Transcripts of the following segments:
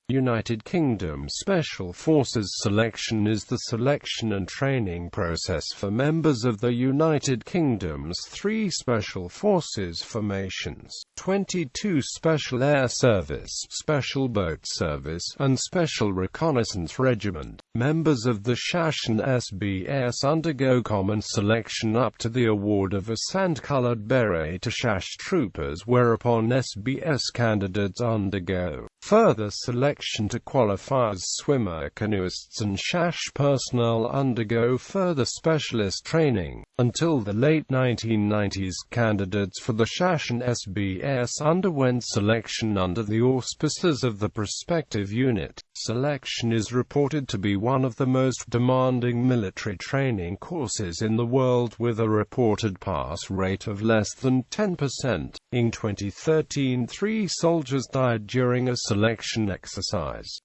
United Kingdom Special Forces selection is the selection and training process for members of the United Kingdom's 3 Special Forces formations: 22 Special Air Service, Special Boat Service, and Special Reconnaissance Regiment. Members of the SAS and SBS undergo common selection up to the award of a sand-coloured beret to SAS Troopers, whereupon SBS candidates undergo further selection to qualify as Swimmer Canoeists, and SAS personnel undergo further specialist training. Until the late 1990s, candidates for the SAS and SBS underwent selection under the auspices of the prospective unit. Selection is reported to be one of the most demanding military training courses in the world, with a reported pass rate of less than 10%. In 2013, 3 soldiers died during a selection exercise.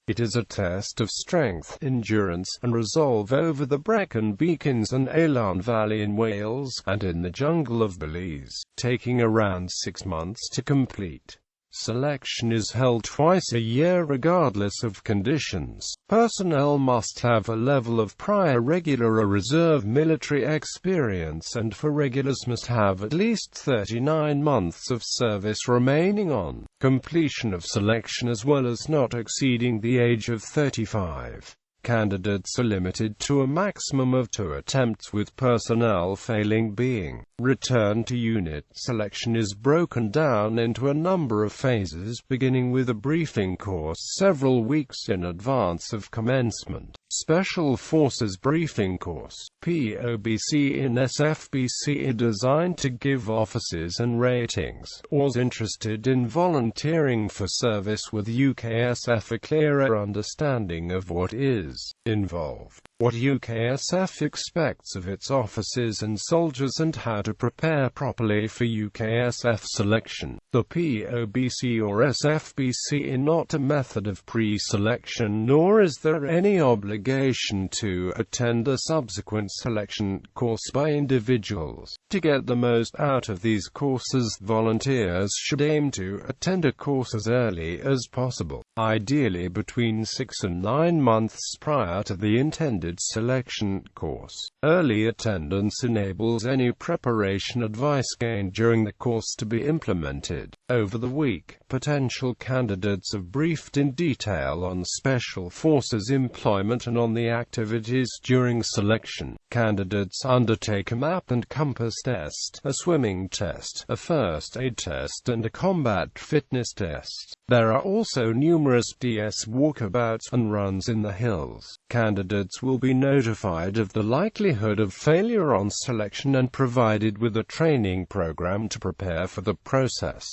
It is a test of strength, endurance, and resolve over the Brecon Beacons and Elan Valley in Wales, and in the jungle of Belize, taking around 6 months to complete. Selection is held twice a year regardless of conditions. Personnel must have a level of prior regular or reserve military experience, and for regulars must have at least 39 months of service remaining on completion of selection, as well as not exceeding the age of 35. Candidates are limited to a maximum of 2 attempts, with personnel failing being returned to unit. Selection is broken down into a number of phases, beginning with a briefing course several weeks in advance of commencement. Special Forces Briefing Course (POBC) in SFBC are designed to give officers and ratings or interested in volunteering for service with UKSF a clearer understanding of what is involved, what UKSF expects of its officers and soldiers, and how to prepare properly for UKSF selection. The POBC or SFBC are not a method of pre-selection, nor is there any obligation to attend a subsequent selection course by individuals. To get the most out of these courses, volunteers should aim to attend a course as early as possible, ideally between 6 and 9 months prior to the intended selection course. Early attendance enables any preparation advice gained during the course to be implemented. Over the week, potential candidates have briefed in detail on Special Forces employment and on the activities during selection. Candidates undertake a map and compass test, a swimming test, a first aid test, and a combat fitness test. There are also numerous DS walkabouts and runs in the hills. Candidates will be notified of the likelihood of failure on selection and provided with a training program to prepare for the process.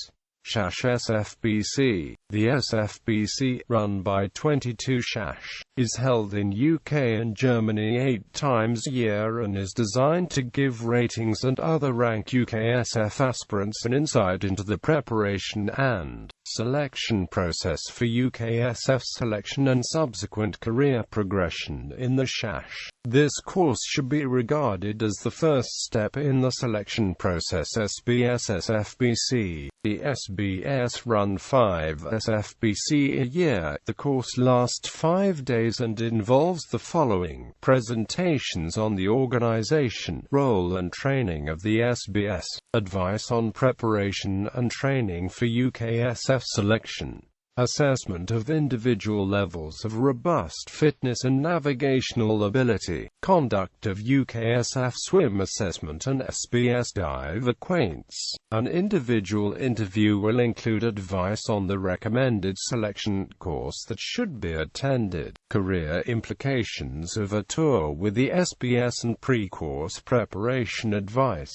SAS SFBC. The SFBC, run by 22 SAS, is held in UK and Germany 8 times a year and is designed to give ratings and other rank UKSF aspirants an insight into the preparation and selection process for UKSF selection and subsequent career progression in the SAS. This course should be regarded as the first step in the selection process. SBS SFBC. The SBS run 5 SFBC a year. The course lasts 5 days and involves the following: presentations on the organisation, role and training of the SBS, advice on preparation and training for UKSF selection, assessment of individual levels of robust fitness and navigational ability, conduct of UKSF swim assessment and SBS dive acquaints. An individual interview will include advice on the recommended selection course that should be attended, career implications of a tour with the SBS and pre-course preparation advice,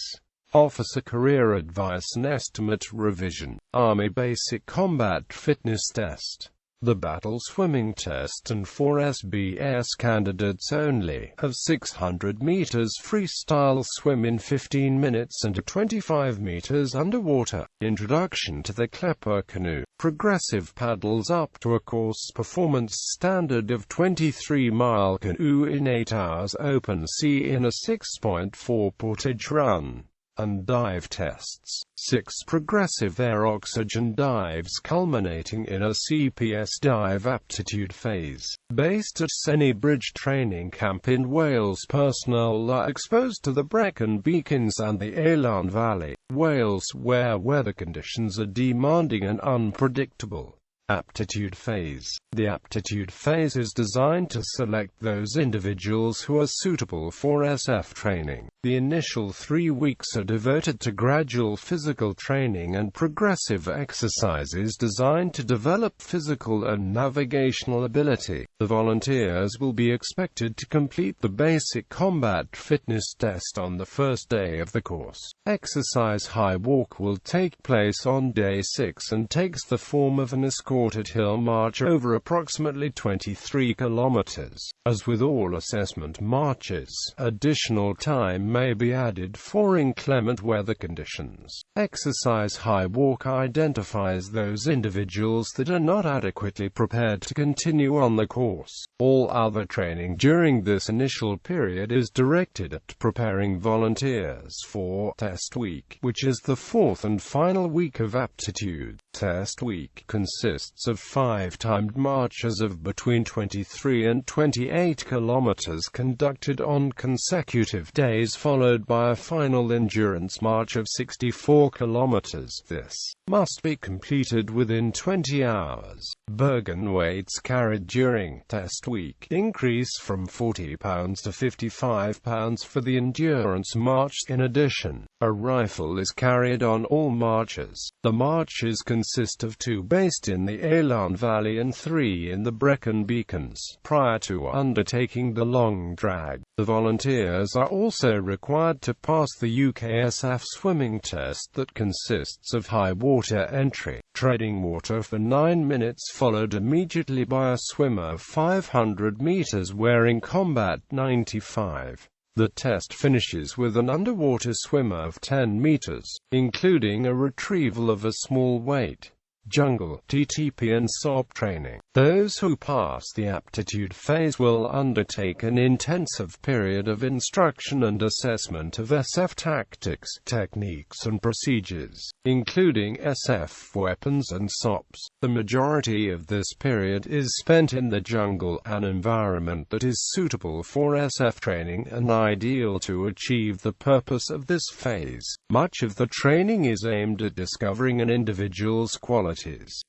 officer career advice and estimate revision, Army Basic Combat Fitness Test, the Battle Swimming Test, and for SBS candidates only, of 600 meters freestyle swim in 15 minutes and a 25 meters underwater, introduction to the Klepper canoe, progressive paddles up to a course performance standard of 23-mile canoe in 8 hours open sea in a 6.4 portage run. and dive tests. 6 progressive air oxygen dives culminating in a CPS dive aptitude phase. Based at Seney Bridge Training Camp in Wales, personnel are exposed to the Brecon Beacons and the Elan Valley, Wales, where weather conditions are demanding and unpredictable. Aptitude phase. The aptitude phase is designed to select those individuals who are suitable for SF training. The initial 3 weeks are devoted to gradual physical training and progressive exercises designed to develop physical and navigational ability. The volunteers will be expected to complete the basic combat fitness test on the first day of the course. Exercise high walk will take place on day 6 and takes the form of an escorted hill march over approximately 23 kilometers. As with all assessment marches, additional time may be added for inclement weather conditions. Exercise high walk identifies those individuals that are not adequately prepared to continue on the course. All other training during this initial period is directed at preparing volunteers for Test Week, which is the 4th and final week of aptitude. Test Week consists of 5 timed marches of between 23 and 28 kilometers conducted on consecutive days, followed by a final endurance march of 64 kilometers. This must be completed within 20 hours. Burden weights carried during Test Week increase from 40 pounds to 55 pounds for the endurance march. In addition, a rifle is carried on all marches. The marches consist of 2 based in the Elan Valley and 3 in the Brecon Beacons. Prior to undertaking the long drag, the volunteers are also required to pass the UKSF swimming test that consists of high water entry, treading water for 9 minutes, followed immediately by a swim of 500 meters wearing Combat 95. The test finishes with an underwater swim of 10 meters, including a retrieval of a small weight. Jungle, TTP and SOP training. Those who pass the aptitude phase will undertake an intensive period of instruction and assessment of SF tactics, techniques and procedures, including SF weapons and SOPs. The majority of this period is spent in the jungle, an environment that is suitable for SF training and ideal to achieve the purpose of this phase. Much of the training is aimed at discovering an individual's qualities.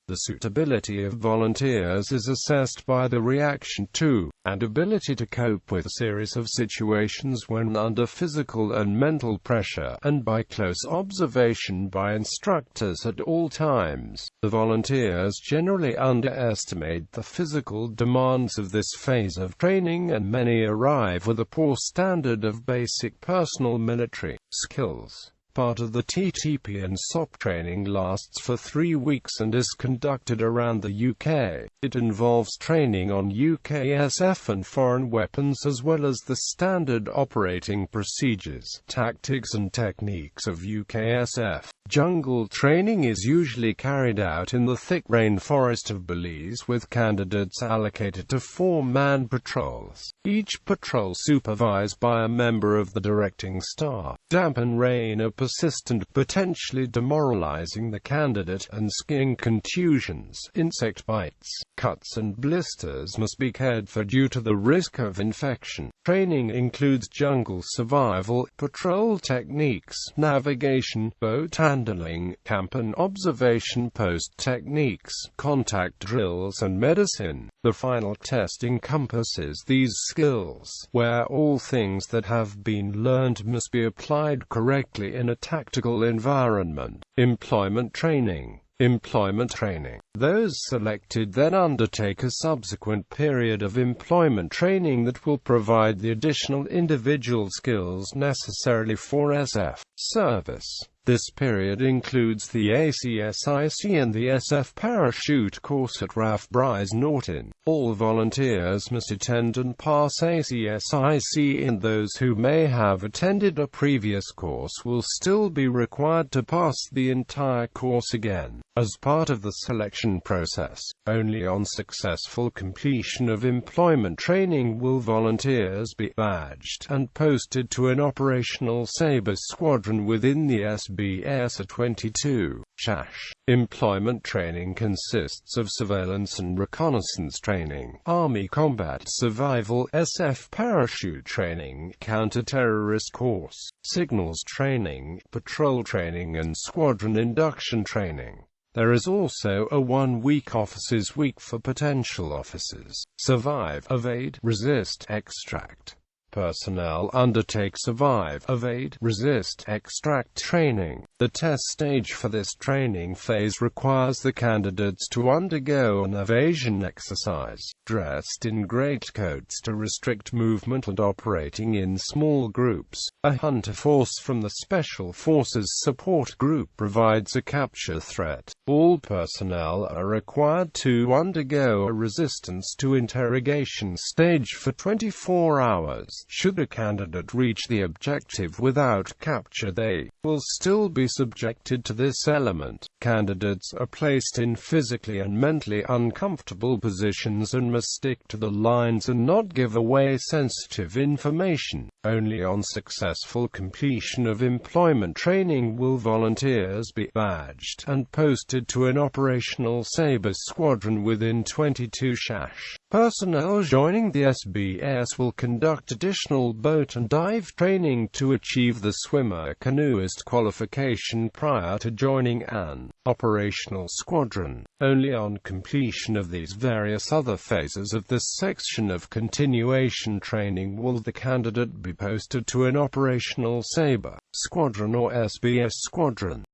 The suitability of volunteers is assessed by the reaction to, and ability to cope with a series of situations when under physical and mental pressure, and by close observation by instructors at all times. The volunteers generally underestimate the physical demands of this phase of training, and many arrive with a poor standard of basic personal military skills. Part of the TTP and SOP training lasts for 3 weeks and is conducted around the UK. It involves training on UKSF and foreign weapons, as well as the standard operating procedures, tactics and techniques of UKSF. Jungle training is usually carried out in the thick rainforest of Belize, with candidates allocated to 4-man patrols, each patrol supervised by a member of the directing staff. Damp and rain are persistent, potentially demoralizing the candidate, and skiing contusions, insect bites, cuts and blisters must be cared for due to the risk of infection. Training includes jungle survival, patrol techniques, navigation, boat handling, camp and observation post techniques, contact drills and medicine. The final test encompasses these skills, where all things that have been learned must be applied correctly in a tactical environment. Employment training. Employment training. Those selected then undertake a subsequent period of employment training that will provide the additional individual skills necessary for SF service. This period includes the ACSIC and the SF parachute course at RAF Bryce Norton. All volunteers must attend and pass ACSIC, and those who may have attended a previous course will still be required to pass the entire course again. As part of the selection process, only on successful completion of employment training will volunteers be badged and posted to an operational Sabre squadron within the SBS 22. SHASH. Employment training consists of surveillance and reconnaissance training, Army combat survival SF parachute training, counter-terrorist course, signals training, patrol training and squadron induction training. There is also a 1-week officers' week for potential officers. Survive, evade, resist, extract. Personnel undertake survive, evade, resist, extract training. The test stage for this training phase requires the candidates to undergo an evasion exercise, dressed in greatcoats to restrict movement and operating in small groups. A hunter force from the Special Forces Support Group provides a capture threat. All personnel are required to undergo a resistance to interrogation stage for 24 hours. Should a candidate reach the objective without capture, they will still be subjected to this element. Candidates are placed in physically and mentally uncomfortable positions and must stick to the lines and not give away sensitive information. Only on successful completion of employment training will volunteers be badged and posted to an operational Sabre squadron within 22 SHASH. Personnel joining the SBS will conduct additional boat and dive training to achieve the Swimmer Canoeist qualification prior to joining an operational squadron. Only on completion of these various other phases of this section of continuation training will the candidate be posted to an operational Sabre squadron or SBS squadron.